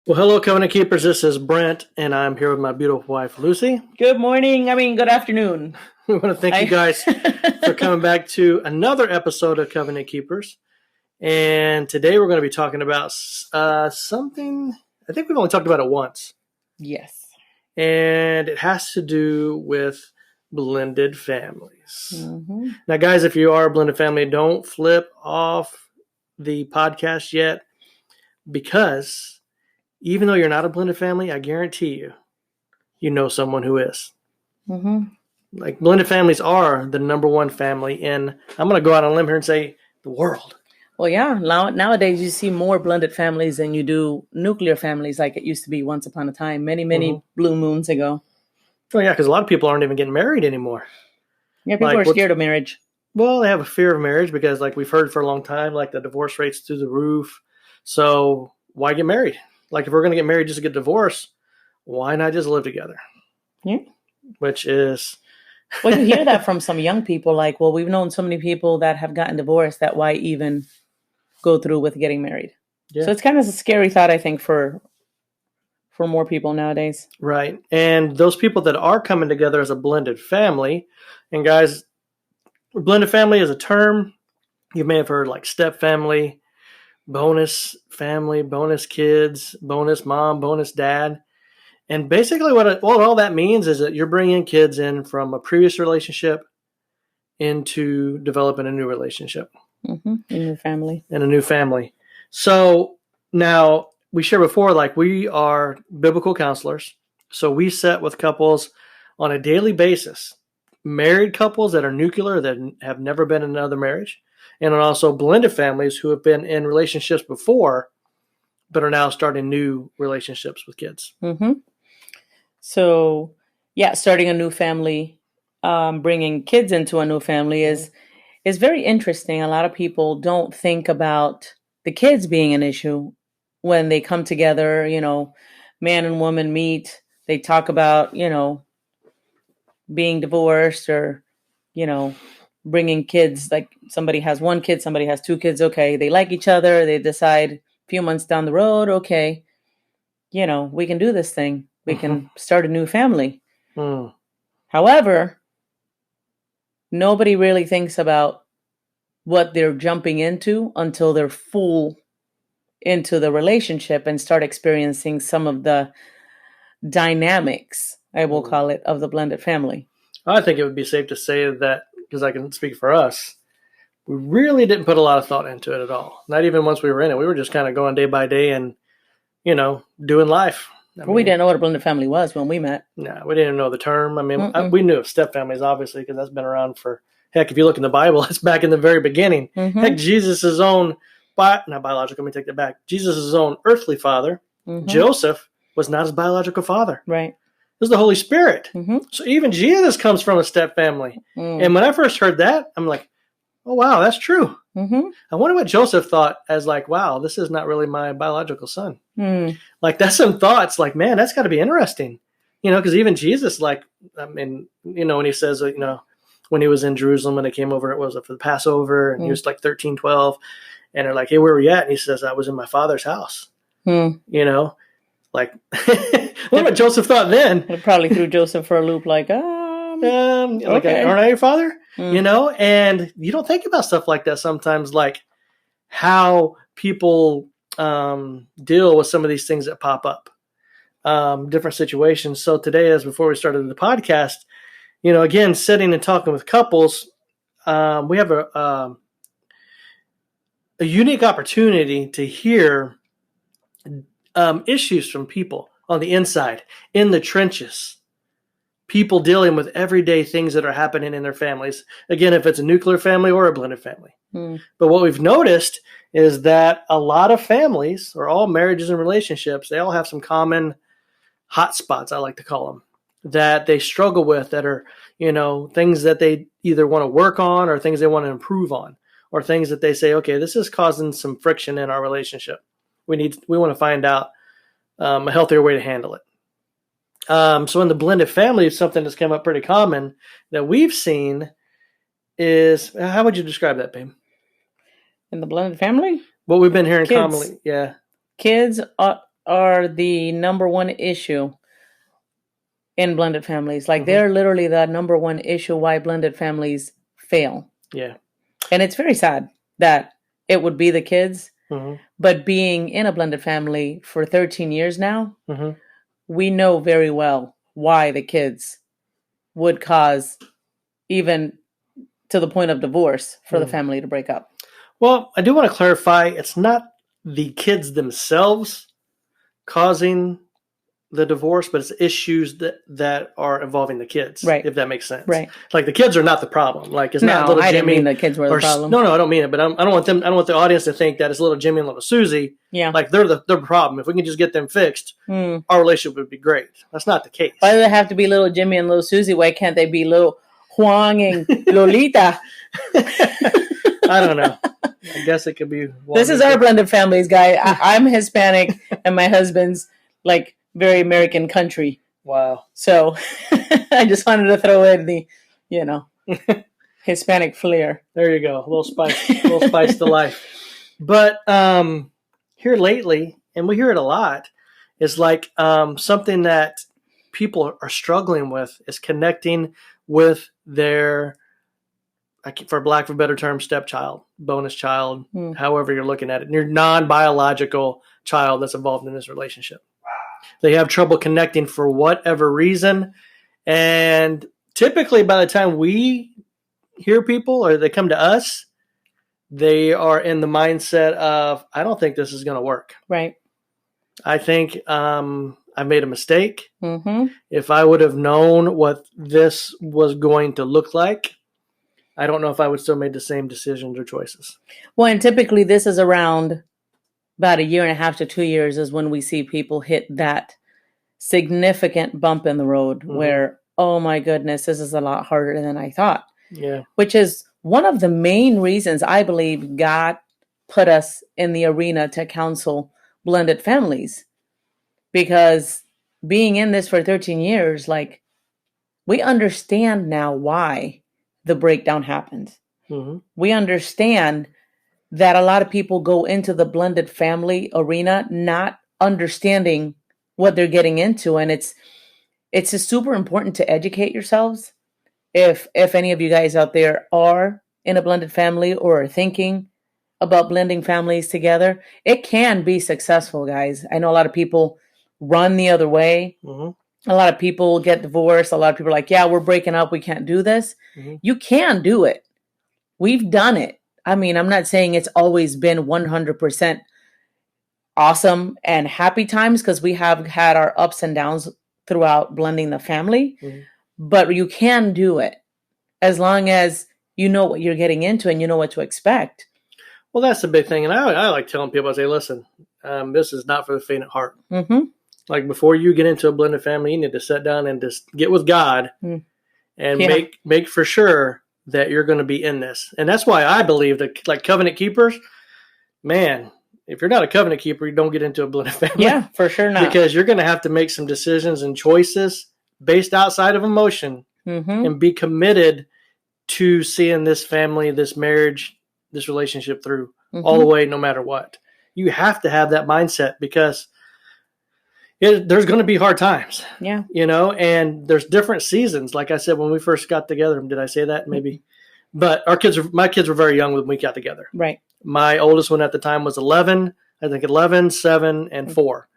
Well, hello, Covenant Keepers. This is Brent, and I'm here with my beautiful wife, Lucy. Good morning. Good afternoon. We want to thank you guys for coming back to another episode of Covenant Keepers. And today we're going to be talking about something, I think we've only talked about it once. Yes. And it has to do with blended families. Mm-hmm. Now, guys, if you are a blended family, don't flip off the podcast yet, because even though you're not a blended family, I guarantee you know someone who is. Mm-hmm. Like, blended families are the number one family in, I'm going to go out on a limb here and say, the world. Well, yeah. Nowadays, you see more blended families than you do nuclear families like it used to be once upon a time, many blue moons ago. Oh, yeah, because a lot of people aren't even getting married anymore. Yeah, people are scared of marriage. Well, they have a fear of marriage because, like we've heard for a long time, like the divorce rate's through the roof. So why get married? Like, if we're going to get married just to get divorced, why not just live together? Yeah. Which is... Well, you hear that from some young people, like, well, we've known so many people that have gotten divorced that why even go through with getting married? Yeah. So it's kind of a scary thought, I think, for more people nowadays. Right. And those people that are coming together as a blended family, and guys, blended family is a term you may have heard, like step family, bonus family, bonus kids, bonus mom, bonus dad. And basically what all that means is that you're bringing kids in from a previous relationship into developing a new relationship. Mm-hmm. A new family. And a new family. So now, we shared before, like, we are biblical counselors. So we sit with couples on a daily basis. Married couples that are nuclear, that have never been in another marriage. And also blended families who have been in relationships before, but are now starting new relationships with kids. Mm-hmm. So, yeah, starting a new family, bringing kids into a new family is very interesting. A lot of people don't think about the kids being an issue when they come together. You know, man and woman meet. They talk about, being divorced or, bringing kids. Like, somebody has one kid, somebody has two kids. Okay, they like each other. They decide a few months down the road, okay, we can do this thing. We can start a new family. However, nobody really thinks about what they're jumping into until they're full into the relationship and start experiencing some of the dynamics, I will call it, of the blended family. I think it would be safe to say that, because I can speak for us, we really didn't put a lot of thought into it at all. Not even once we were in it. We were just kind of going day by day and, doing life. We didn't know what a blended family was when we met. No, we didn't know the term. I mean, we knew of step families, obviously, because that's been around for, heck, if you look in the Bible, it's back in the very beginning. Mm-hmm. Heck, Jesus' own, not biological, let me take that back. Jesus' own earthly father, Joseph, was not his biological father. Right. It was the Holy Spirit. Mm-hmm. So even Jesus comes from a step family. And when I first heard that, I'm like, oh, wow, that's true. Mm-hmm. I wonder what Joseph thought as, like, wow, this is not really my biological son. Like, that's some thoughts, like, man, that's got to be interesting. Because even Jesus, like, I mean, when he says, when he was in Jerusalem, when they came over, it was for the Passover, and he was like 13, 12. And they're like, hey, where were you at? And he says, I was in my father's house. Like, what about Joseph thought then? It probably threw Joseph for a loop, like, okay. Aren't I your father? And you don't think about stuff like that sometimes, like how people deal with some of these things that pop up, different situations. So today, as before we started the podcast, again, sitting and talking with couples, we have a unique opportunity to hear issues from people on the inside, in the trenches. People dealing with everyday things that are happening in their families. Again, if it's a nuclear family or a blended family. But what we've noticed is that a lot of families, or all marriages and relationships, they all have some common hot spots, I like to call them, that they struggle with, that are, things that they either want to work on or things they want to improve on, or things that they say, okay, this is causing some friction in our relationship. We want to find out a healthier way to handle it. So in the blended family, something that's come up pretty common that we've seen is, how would you describe that, babe? In the blended family? What we've been hearing commonly, yeah. Kids are the number one issue in blended families. Like they're literally the number one issue why blended families fail. Yeah. And it's very sad that it would be the kids. But being in a blended family for 13 years now, we know very well why the kids would cause, even to the point of divorce, for the family to break up. Well, I do want to clarify, it's not the kids themselves causing the divorce, but it's issues that are involving the kids, right? If that makes sense, right? Like the kids are not the problem. Like it's not little I Jimmy. didn't mean the kids were the problem. No, I don't mean it. But I don't want them. I don't want the audience to think that it's little Jimmy and little Susie. Yeah, like they're the problem. If we can just get them fixed, our relationship would be great. That's not the case. Why do they have to be little Jimmy and little Susie? Why can't they be little Juan and Lolita? I don't know. I guess it could be. This is our blended families, guy. I'm Hispanic, and my husband's like very American country. Wow. So I just wanted to throw in the, Hispanic flair. There you go. A little spice to life. But here lately, and we hear it a lot, is like something that people are struggling with is connecting with their, for lack of a better term, stepchild, bonus child, however you're looking at it, your non-biological child that's involved in this relationship. They have trouble connecting for whatever reason. And typically by the time we hear people or they come to us, they are in the mindset of, I don't think this is going to work. Right. I think I made a mistake. If I would have known what this was going to look like, I don't know if I would still made the same decisions or choices. Well, and typically this is around about 1.5 to 2 years is when we see people hit that significant bump in the road where, oh my goodness, this is a lot harder than I thought. Yeah. Which is one of the main reasons I believe God put us in the arena to counsel blended families. Because being in this for 13 years, like, we understand now why the breakdown happened. We understand that a lot of people go into the blended family arena not understanding what they're getting into. And it's just super important to educate yourselves. If any of you guys out there are in a blended family or are thinking about blending families together, it can be successful, guys. I know a lot of people run the other way. A lot of people get divorced. A lot of people are like, yeah, we're breaking up. We can't do this. You can do it. We've done it. I mean, I'm not saying it's always been 100% awesome and happy times, because we have had our ups and downs throughout blending the family, but you can do it as long as you know what you're getting into and you know what to expect. Well, that's the big thing. And I like telling people, I say, listen, this is not for the faint of heart. Like before you get into a blended family, you need to sit down and just get with God and make for sure that you're going to be in this. And that's why I believe that, like, covenant keepers, man, if you're not a covenant keeper, you don't get into a blended family. Yeah, for sure not. Because you're going to have to make some decisions and choices based outside of emotion and be committed to seeing this family, this marriage, this relationship through all the way, no matter what. You have to have that mindset, because there's going to be hard times. Yeah. And there's different seasons. Like I said, when we first got together, did I say that? Maybe. But my kids were very young when we got together. Right. My oldest one at the time was 11, 7, and 4.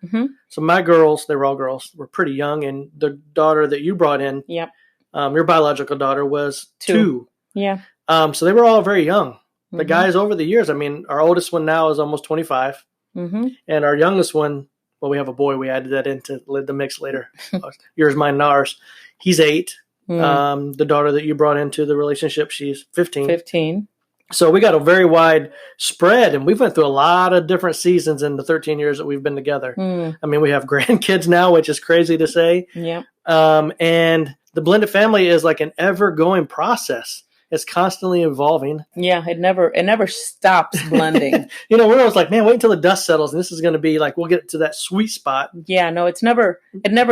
So my girls, they were all girls, were pretty young. And the daughter that you brought in, your biological daughter, was 2. Yeah. So they were all very young. The guys over the years, I mean, our oldest one now is almost 25. And our youngest one, well, we have a boy. We added that into the mix later. Yours, mine, and ours. He's 8. The daughter that you brought into the relationship, she's 15. So we got a very wide spread, and we've went through a lot of different seasons in the 13 years that we've been together. I mean, we have grandkids now, which is crazy to say. Yeah. And the blended family is like an ever-going process. It's constantly evolving. Yeah, it never stops blending. We're always like, man, wait until the dust settles, and this is going to be like, we'll get to that sweet spot. Yeah, no, it never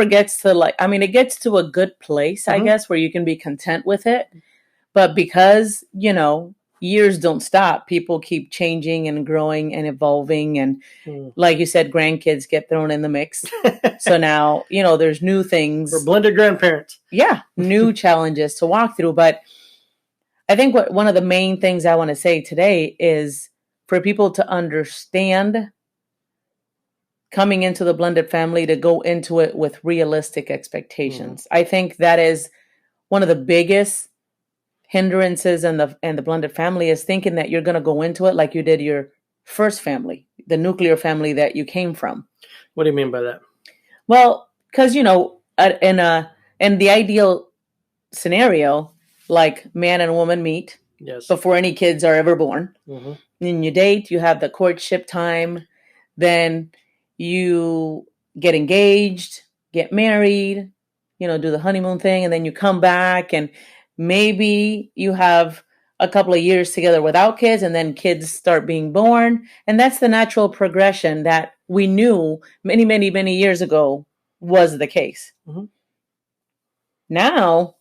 gets to it gets to a good place, I guess, where you can be content with it. But because, years don't stop. People keep changing and growing and evolving. And like you said, grandkids get thrown in the mix. So now, there's new things. We're blended grandparents. Yeah. New challenges to walk through. But I think one of the main things I want to say today is for people to understand coming into the blended family, to go into it with realistic expectations. I think that is one of the biggest hindrances in the blended family, is thinking that you're going to go into it like you did your first family, the nuclear family that you came from. What do you mean by that? Well, because, in the ideal scenario, like man and woman meet before any kids are ever born. Mm-hmm. Then you date, you have the courtship time, then you get engaged, get married, do the honeymoon thing, and then you come back and maybe you have a couple of years together without kids, and then kids start being born. And that's the natural progression that we knew many, many, many years ago was the case. Mm-hmm. Now,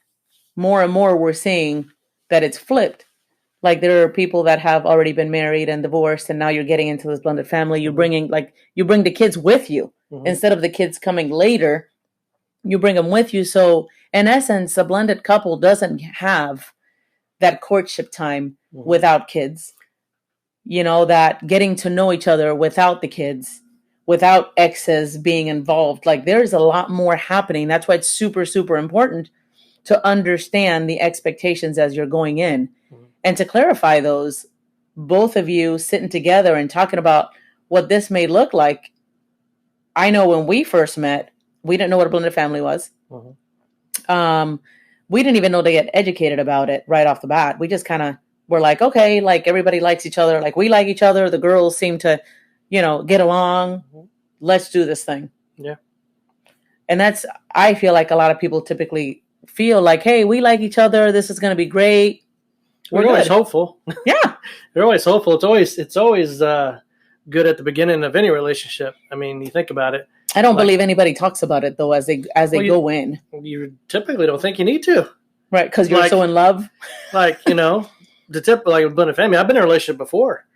more and more, we're seeing that it's flipped. Like there are people that have already been married and divorced, and now you're getting into this blended family. You bring the kids with you instead of the kids coming later. You bring them with you. So in essence, a blended couple doesn't have that courtship time without kids. That getting to know each other without the kids, without exes being involved. Like there's a lot more happening. That's why it's super, super important to understand the expectations as you're going in. And to clarify those, both of you sitting together and talking about what this may look like. I know when we first met, we didn't know what a blended family was. Mm-hmm. We didn't even know to get educated about it right off the bat. We just kind of were like, okay, like everybody likes each other. Like we like each other. The girls seem to, get along. Mm-hmm. Let's do this thing. Yeah. And I feel like a lot of people typically feel like, hey, we like each other. This is going to be great. We're always hopeful. Yeah. They're always hopeful. It's always good at the beginning of any relationship. I mean, you think about it. I don't believe anybody talks about it though as they go in. You typically don't think you need to, right? Because you're so in love. The tip like a blended family. I've been in a relationship before.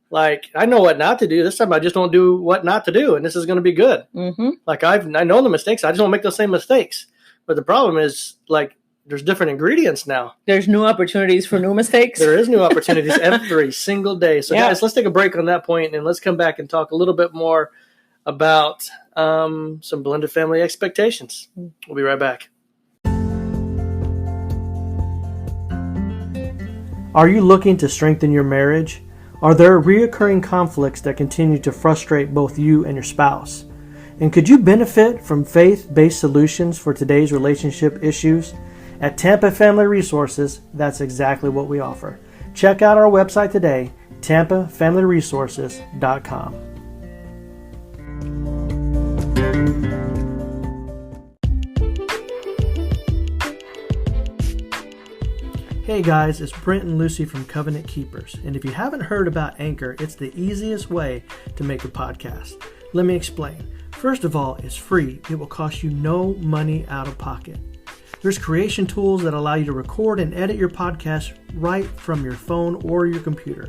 Like I know what not to do. This time I just don't do what not to do, and this is going to be good. Mm-hmm. Like I know the mistakes. I just don't make those same mistakes. But the problem is like there's different ingredients now. There's new opportunities for new mistakes. There is new opportunities every single day. So guys, let's take a break on that point, and let's come back and talk a little bit more about some blended family expectations. We'll be right back. Are you looking to strengthen your marriage? Are there reoccurring conflicts that continue to frustrate both you and your spouse? And could you benefit from faith-based solutions for today's relationship issues? At Tampa Family Resources, that's exactly what we offer. Check out our website today, tampafamilyresources.com. Hey guys, it's Brent and Lucy from Covenant Keepers. And if you haven't heard about Anchor, it's the easiest way to make a podcast. Let me explain. First of all, it's free. It will cost you no money out of pocket. There's creation tools that allow you to record and edit your podcast right from your phone or your computer.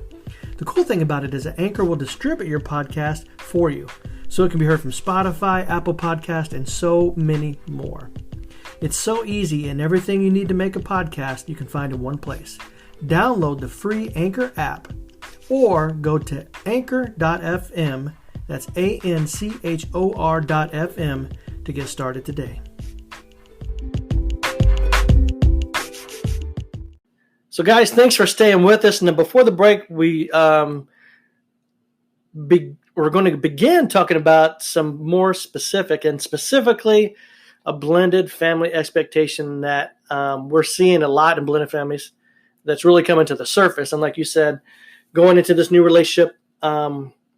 The cool thing about it is that Anchor will distribute your podcast for you, so it can be heard from Spotify, Apple Podcast, and so many more. It's so easy, and everything you need to make a podcast you can find in one place. Download the free Anchor app or go to anchor.fm, that's ANCHOR.FM, to get started today. So guys, thanks for staying with us. And then before the break, we're going to begin talking about some more specific, and specifically a blended family expectation that we're seeing a lot in blended families that's really coming to the surface. And like you said, going into this new relationship,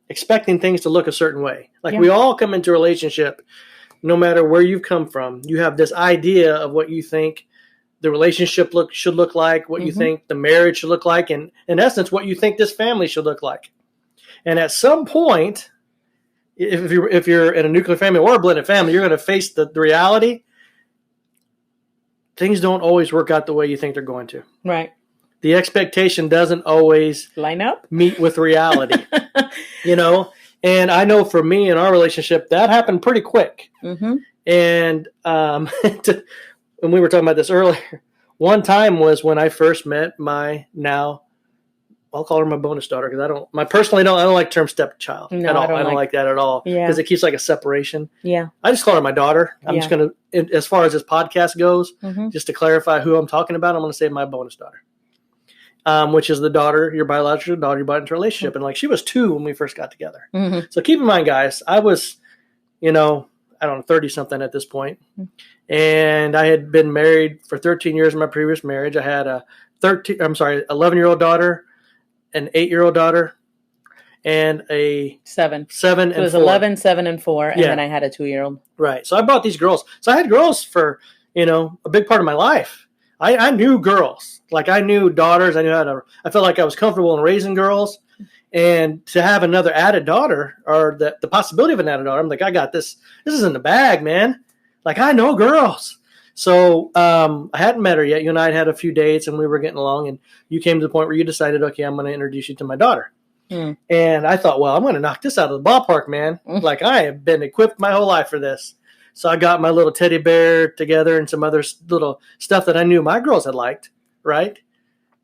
expecting things to look a certain way. We all come into a relationship, no matter where you've come from, you have this idea of what you think the relationship should look like, what you think the marriage should look like, and in essence, what you think this family should look like. And at some point, if you're in a nuclear family or a blended family, you're going to face the reality. Things don't always work out the way you think they're going to. Right. the expectation doesn't always line up, meet with reality, And I know for me in our relationship, that happened pretty quick. Mm-hmm. And when we were talking about this earlier, one time was when I first met my now, I'll call her my bonus daughter because I don't like the term stepchild at all. I don't like that at all because it keeps like a separation. Yeah. I just call her my daughter. I'm just going to, as far as this podcast goes, just to clarify who I'm talking about, I'm going to say my bonus daughter, which is the daughter, your biological daughter you brought into a relationship. And like she was 2 when we first got together. Mm-hmm. So keep in mind, guys, I was, I don't know, 30 something at this point. And I had been married for 13 years in my previous marriage. I had a 11-year-old daughter, an 8-year-old daughter, and a 7. So it was 4. 11, 7, and 4, and then I had a 2-year-old. Right. So I brought these girls. So I had girls for, a big part of my life. I knew girls. Like I knew daughters. I felt like I was comfortable in raising girls. And to have another added daughter, or the possibility of an added daughter, I'm like, I got this. This is in the bag, man. Like I know girls. So I hadn't met her yet. You and I had a few dates, and we were getting along. And you came to the point where you decided, okay, I'm going to introduce you to my daughter. Mm. And I thought, well, I'm going to knock this out of the ballpark, man. Like I have been equipped my whole life for this. So I got my little teddy bear together and some other little stuff that I knew my girls had liked, right?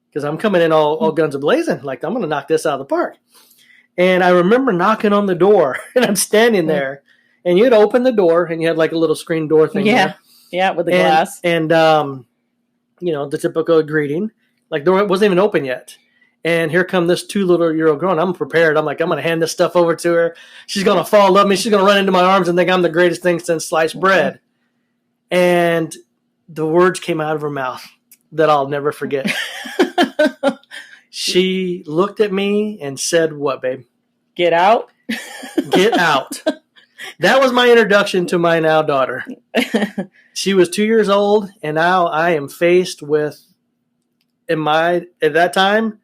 Because I'm coming in all guns a-blazing. Like, I'm going to knock this out of the park. And I remember knocking on the door, and I'm standing there. And you had opened the door, and you had like a little screen door thing. Yeah, yeah, with the glass. And the typical greeting. Like, the door wasn't even open yet. And here come this 2-year-old girl, and I'm prepared. I'm like, I'm going to hand this stuff over to her. She's going to fall in love with me. She's going to run into my arms and think I'm the greatest thing since sliced bread. And the words came out of her mouth that I'll never forget. She looked at me and said, what, babe? Get out. Get out. That was my introduction to my now daughter. She was 2 years old, and now I am faced with, at that time,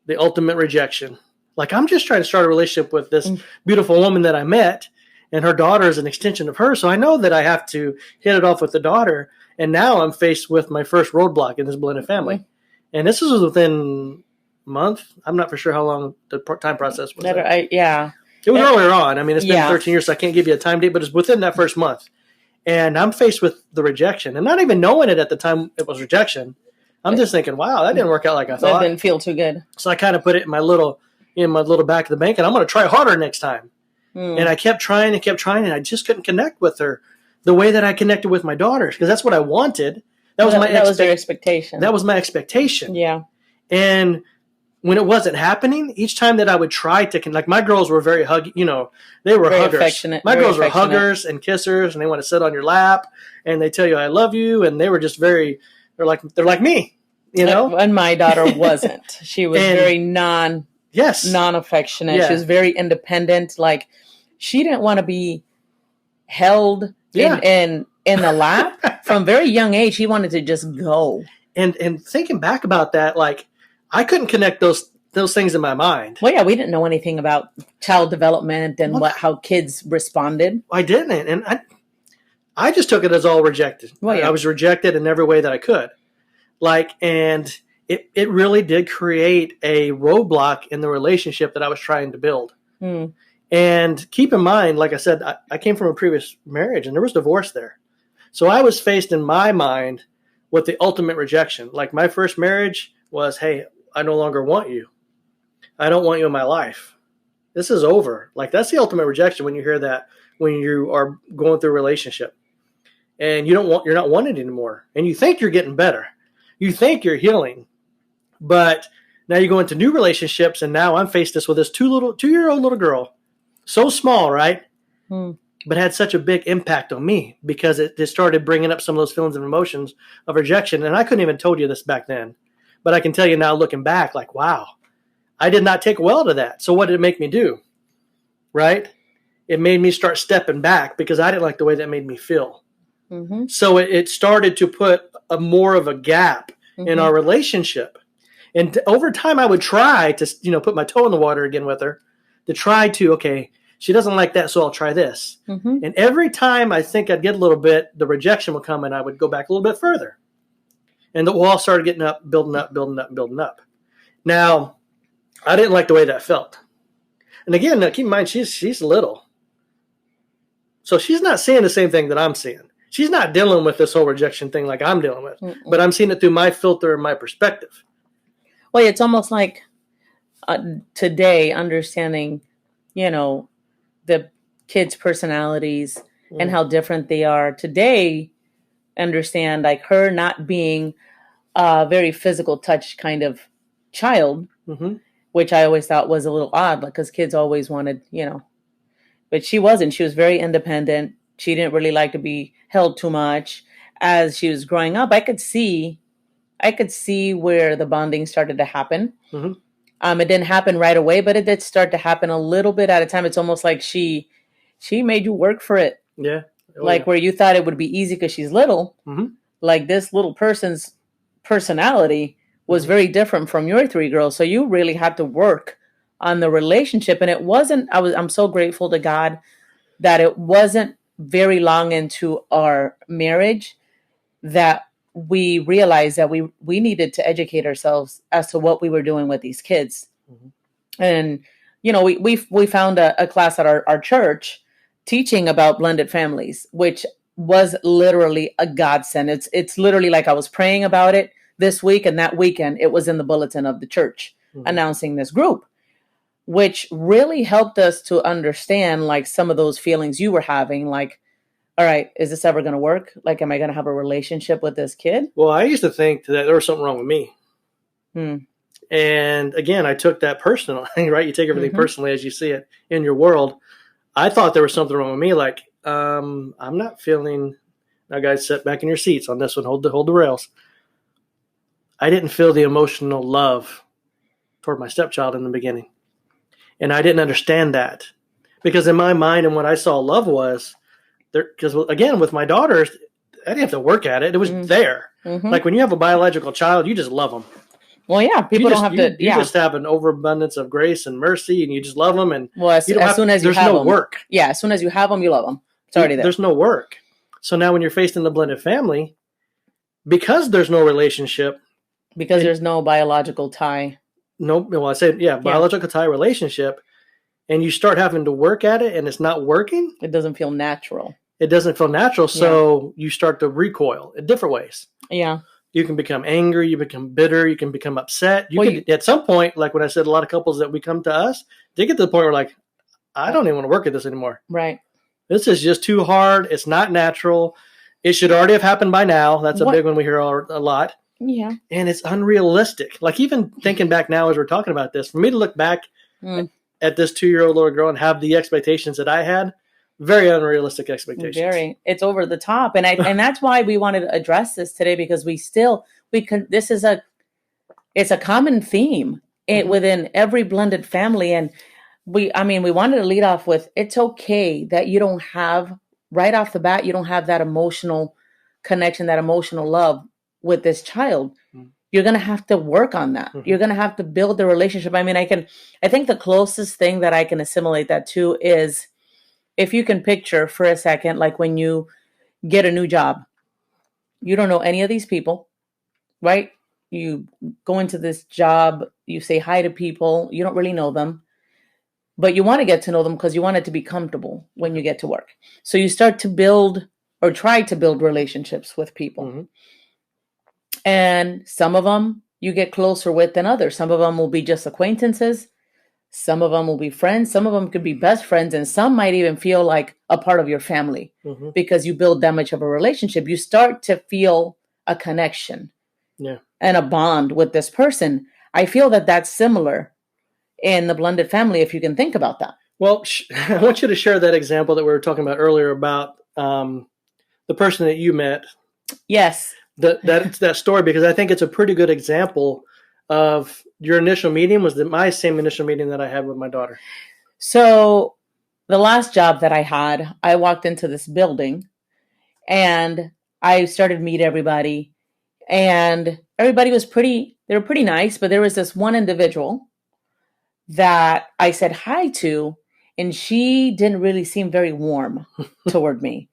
the ultimate rejection. Like, I'm just trying to start a relationship with this beautiful woman that I met, and her daughter is an extension of her. So I know that I have to hit it off with the daughter. And now I'm faced with my first roadblock in this blended family. And this was within a month. I'm not for sure how long the time process was. It was earlier on. I mean, it's been 13 years, so I can't give you a time date, but it's within that first month. And I'm faced with the rejection. And not even knowing it at the time it was rejection. I'm just thinking, wow, that didn't work out like I thought. That didn't feel too good. So I kind of put it in my little back of the bank, and I'm going to try harder next time. And I kept trying, and I just couldn't connect with her the way that I connected with my daughters, because that's what I wanted. That was your expectation. That was my expectation. Yeah. And when it wasn't happening, each time that I would try to like, my girls were very huggy, they were very huggers. Affectionate. My girls were huggers and kissers, and they want to sit on your lap, and they tell you I love you, and they were just they're like me, And my daughter wasn't. She was very non-affectionate. Yeah. She was very independent. Like, she didn't want to be held in the lap. From very young age, she wanted to just go. And thinking back about that, like, I couldn't connect those things in my mind. Well, yeah, we didn't know anything about child development and how kids responded. I didn't, and I just took it as all rejected. Well, yeah. I was rejected in every way that I could. Like, and it really did create a roadblock in the relationship that I was trying to build. And keep in mind, like I said, I came from a previous marriage, and there was divorce there. So I was faced in my mind with the ultimate rejection. Like, my first marriage was, hey, I no longer want you. I don't want you in my life. This is over. Like, that's the ultimate rejection when you hear that, when you are going through a relationship and you're not wanted anymore, and you think you're getting better. You think you're healing, but now you go into new relationships, and now I'm faced with this 2-year-old little girl. So small, right? But had such a big impact on me because it started bringing up some of those feelings and emotions of rejection. And I couldn't even told you this back then, but I can tell you now, looking back, like, wow, I did not take well to that. So what did it make me do? Right? It made me start stepping back because I didn't like the way that made me feel. So it started to put more of a gap in our relationship. And over time, I would try to, put my toe in the water again with her, to try to, okay, she doesn't like that, so I'll try this. And every time I think I'd get a little bit, the rejection would come, and I would go back a little bit further. And the wall started getting up, building up, building up, building up. Now, I didn't like the way that felt. And again, now keep in mind, she's little. So she's not seeing the same thing that I'm seeing. She's not dealing with this whole rejection thing like I'm dealing with. But I'm seeing it through my filter and my perspective. Well, it's almost like today understanding, the kids' personalities and how different they are. Today, understand like her not being a very physical touch kind of child, which I always thought was a little odd, because kids always wanted, but she wasn't. She was very independent. She didn't really like to be held too much. As she was growing up, I could see where the bonding started to happen. It didn't happen right away, but it did start to happen a little bit at a time. It's almost like she made you work for it. Yeah. Where you thought it would be easy because she's little. Like this little person's personality was very different from your three girls. So you really had to work on the relationship. And it wasn't, I'm so grateful to God that it wasn't very long into our marriage that we realized that we needed to educate ourselves as to what we were doing with these kids. And, we found a class at our church teaching about blended families, which was literally a godsend. It's literally like I was praying about it this week, and that weekend it was in the bulletin of the church announcing this group, which really helped us to understand like some of those feelings you were having, like, all right, is this ever going to work? Like, am I going to have a relationship with this kid? Well, I used to think that there was something wrong with me. And again, I took that personally, right? You take everything personally as you see it in your world. I thought there was something wrong with me. Like, I'm not feeling, now guys, sit back in your seats on this one. Hold the rails. I didn't feel the emotional love toward my stepchild in the beginning. And I didn't understand that, because in my mind and what I saw love was, because again, with my daughters, I didn't have to work at it. It was there. Like when you have a biological child, you just love them. Well, yeah, people don't have to. You just have an overabundance of grace and mercy, and you just love them. And as soon as you have them, there's no work. Yeah, as soon as you have them, you love them. It's already there. There's no work. So now when you're faced in the blended family, because there's no relationship, because there's no biological tie. Biological tie relationship, and you start having to work at it, and it's not working. It doesn't feel natural. So you start to recoil in different ways. Yeah. You can become angry, you become bitter, you can become upset. At some point, like when I said, a lot of couples that we come to us, they get to the point where like, I don't even want to work at this anymore. Right. This is just too hard. It's not natural. It should already have happened by now. That's a big one we hear a lot. Yeah. And it's unrealistic. Like even thinking back now as we're talking about this, for me to look back at this 2-year-old little girl and have the expectations that I had, very unrealistic expectations. It's over the top. And and that's why we wanted to address this today, because this is it's a common theme within every blended family. And we wanted to lead off with, it's okay that you don't have, right off the bat, you don't have that emotional connection, that emotional love with this child. You're going to have to work on that. You're going to have to build the relationship. I think the closest thing that I can assimilate that to is, if you can picture for a second, like when you get a new job, you don't know any of these people, right? You go into this job, you say hi to people, you don't really know them, but you want to get to know them because you want it to be comfortable when you get to work. So you start to build or try to build relationships with people. And some of them you get closer with than others. Some of them will be just acquaintances. Some of them will be friends. Some of them could be best friends. And some might even feel like a part of your family because you build that much of a relationship. You start to feel a connection and a bond with this person. I feel that that's similar in the blended family, if you can think about that. Well, I want you to share that example that we were talking about earlier about the person that you met. Yes. That story, because I think it's a pretty good example of your initial meeting was my same initial meeting that I had with my daughter. So the last job that I had, I walked into this building and I started to meet everybody, and everybody was they were pretty nice, but there was this one individual that I said hi to, and she didn't really seem very warm toward me.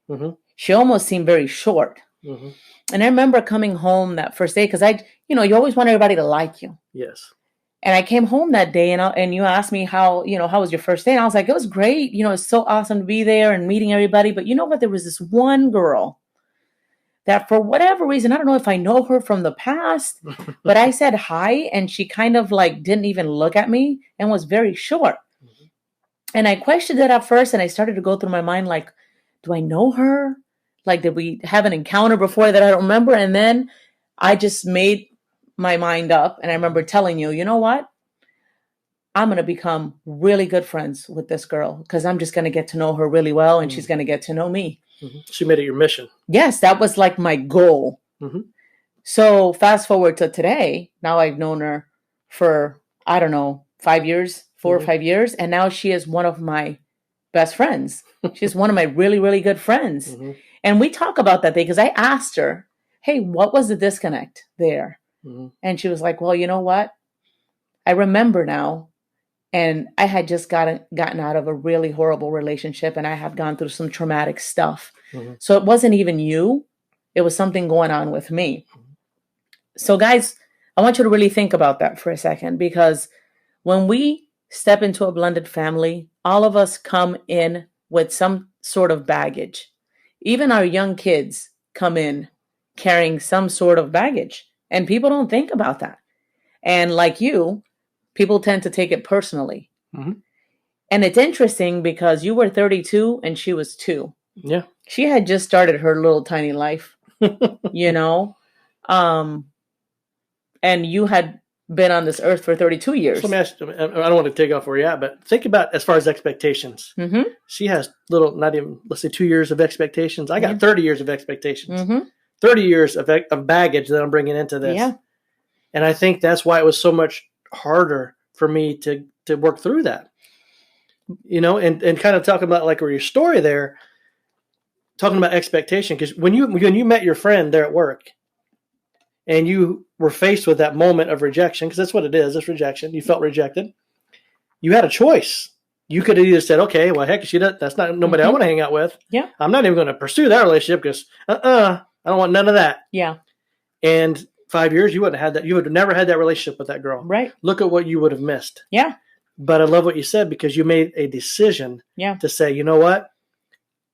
She almost seemed very short. Mm-hmm. And I remember coming home that first day because you always want everybody to like you. Yes. And I came home that day and you asked me how was your first day? And I was like, it was great. It's so awesome to be there and meeting everybody. But you know what? There was this one girl that for whatever reason, I don't know if I know her from the past, but I said hi and she kind of like didn't even look at me and was very short. Mm-hmm. And I questioned it at first and I started to go through my mind like, do I know her? Like, did we have an encounter before that I don't remember? And then I just made my mind up. And I remember telling you, you know what? I'm going to become really good friends with this girl because I'm just going to get to know her really well. And she's going to get to know me. Mm-hmm. She made it your mission. Yes, that was like my goal. Mm-hmm. So fast forward to today. Now I've known her for, I don't know, 5 years, 4 or 5 years. And now she is one of my best friends. She's one of my really, really good friends. Mm-hmm. And we talk about that day because I asked her, hey, what was the disconnect there? Mm-hmm. And she was like, well, you know what? I remember now. And I had just gotten out of a really horrible relationship and I had gone through some traumatic stuff. Mm-hmm. So it wasn't even you. It was something going on with me. Mm-hmm. So guys, I want you to really think about that for a second because when we step into a blended family, all of us come in with some sort of baggage. Even our young kids come in carrying some sort of baggage and people don't think about that. And like you, people tend to take it personally. Mm-hmm. And it's interesting because you were 32 and she was 2. Yeah. She had just started her little tiny life, and you had been on this earth for 32 years. So let me ask you, I don't want to take off where you're at, but think about as far as expectations. Mm-hmm. She has let's say 2 years of expectations. I got 30 years of expectations. Mm-hmm. 30 years of baggage that I'm bringing into this. Yeah. And I think that's why it was so much harder for me to work through that, and kind of talking about like your story there, talking about expectation. Because when you met your friend there at work and you were faced with that moment of rejection, because that's what it is, it's rejection. You felt rejected. You had a choice. You could have either said, okay, well, heck, that's not nobody I want to hang out with. Yeah. I'm not even going to pursue that relationship because I don't want none of that. Yeah. And 5 years, you wouldn't have had that. You would have never had that relationship with that girl. Right. Look at what you would have missed. Yeah. But I love what you said because you made a decision to say, you know what?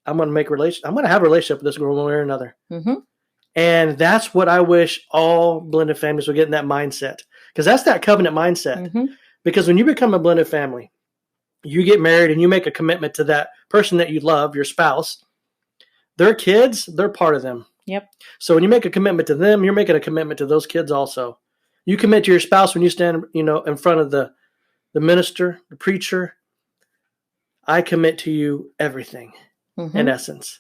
I'm going to have a relationship with this girl one way or another. Mm-hmm. And that's what I wish all blended families would get in that mindset. Because that's that covenant mindset. Mm-hmm. Because when you become a blended family, you get married and you make a commitment to that person that you love, your spouse. Their kids, they're part of them. Yep. So when you make a commitment to them, you're making a commitment to those kids also. You commit to your spouse when you stand, in front of the minister, the preacher. I commit to you everything, in essence.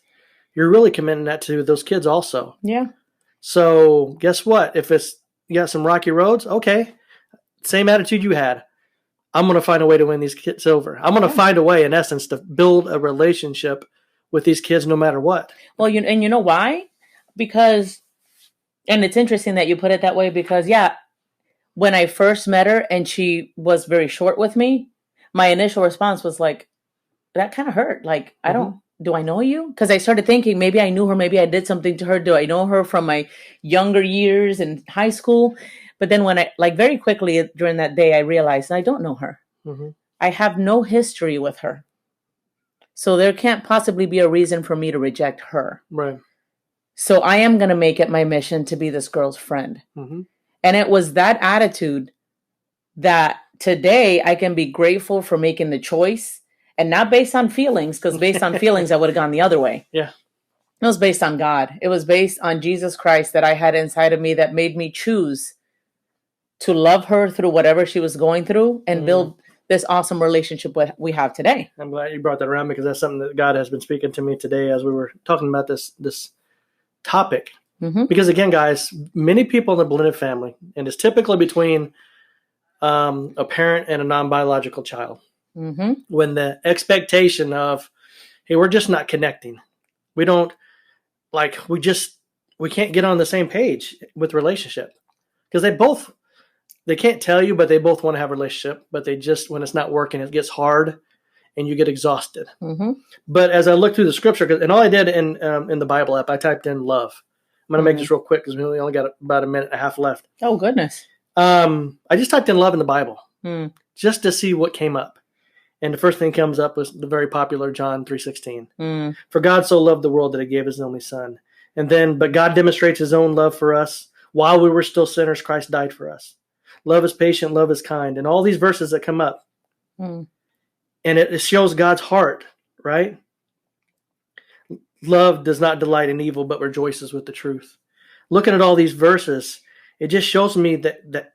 You're really committing that to those kids also. Yeah. So guess what? If you got some rocky roads, okay, same attitude you had. I'm going to find a way to win these kids over. I'm going to find a way, in essence, to build a relationship with these kids no matter what. Well, and you know why? Because, and it's interesting that you put it that way because, when I first met her and she was very short with me, my initial response was like, that kind of hurt. Like, do I know you? Because I started thinking maybe I knew her, maybe I did something to her. Do I know her from my younger years in high school? But then when very quickly during that day, I realized I don't know her. Mm-hmm. I have no history with her. So there can't possibly be a reason for me to reject her. Right. So I am going to make it my mission to be this girl's friend. Mm-hmm. And it was that attitude that today I can be grateful for making the choice and not based on feelings, because based on feelings, I would have gone the other way. Yeah. It was based on God. It was based on Jesus Christ that I had inside of me that made me choose to love her through whatever she was going through and build this awesome relationship we have today. I'm glad you brought that around because that's something that God has been speaking to me today as we were talking about this topic. Mm-hmm. Because again, guys, many people in the blended family, and it's typically between a parent and a non-biological child, when the expectation of, hey, we're just not connecting. We don't we can't get on the same page with relationship because they can't tell you, but they both want to have a relationship, but they just, when it's not working, it gets hard and you get exhausted. Mm-hmm. But as I looked through the scripture, and all I did in the Bible app, I typed in love. I'm going to make this real quick because we only got about a minute and a half left. Oh, goodness. I just typed in love in the Bible just to see what came up. And the first thing that comes up was the very popular John 3:16. For God so loved the world that he gave his only son. And then, but God demonstrates his own love for us. While we were still sinners, Christ died for us. Love is patient, love is kind. And all these verses that come up. And it shows God's heart, right? Love does not delight in evil, but rejoices with the truth. Looking at all these verses, it just shows me that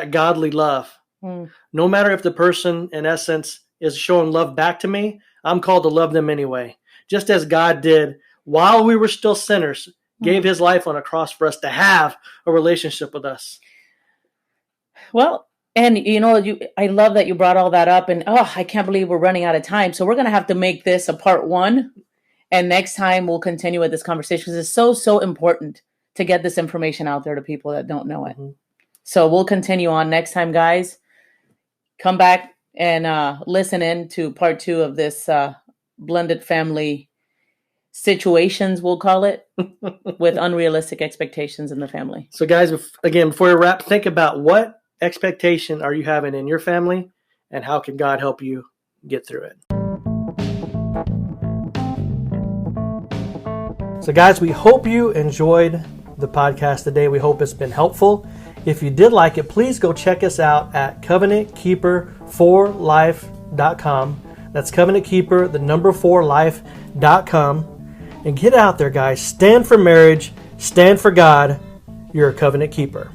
godly love. No matter if the person, in essence, is showing love back to me, I'm called to love them anyway. Just as God did while we were still sinners, gave his life on a cross for us to have a relationship with us. Well, and I love that you brought all that up, and I can't believe we're running out of time. So we're going to have to make this a part 1, and next time we'll continue with this conversation because it's so, so important to get this information out there to people that don't know it. So we'll continue on next time, guys. Come back and listen in to part 2 of this blended family situations, we'll call it, with unrealistic expectations in the family. So guys, again, before we wrap, think about what expectation are you having in your family and how can God help you get through it. So guys, we hope you enjoyed the podcast today. We hope it's been helpful. If you did like it, please go check us out at covenantkeeper4life.com. That's covenantkeeper, 4life.com. And get out there, guys. Stand for marriage. Stand for God. You're a covenant keeper.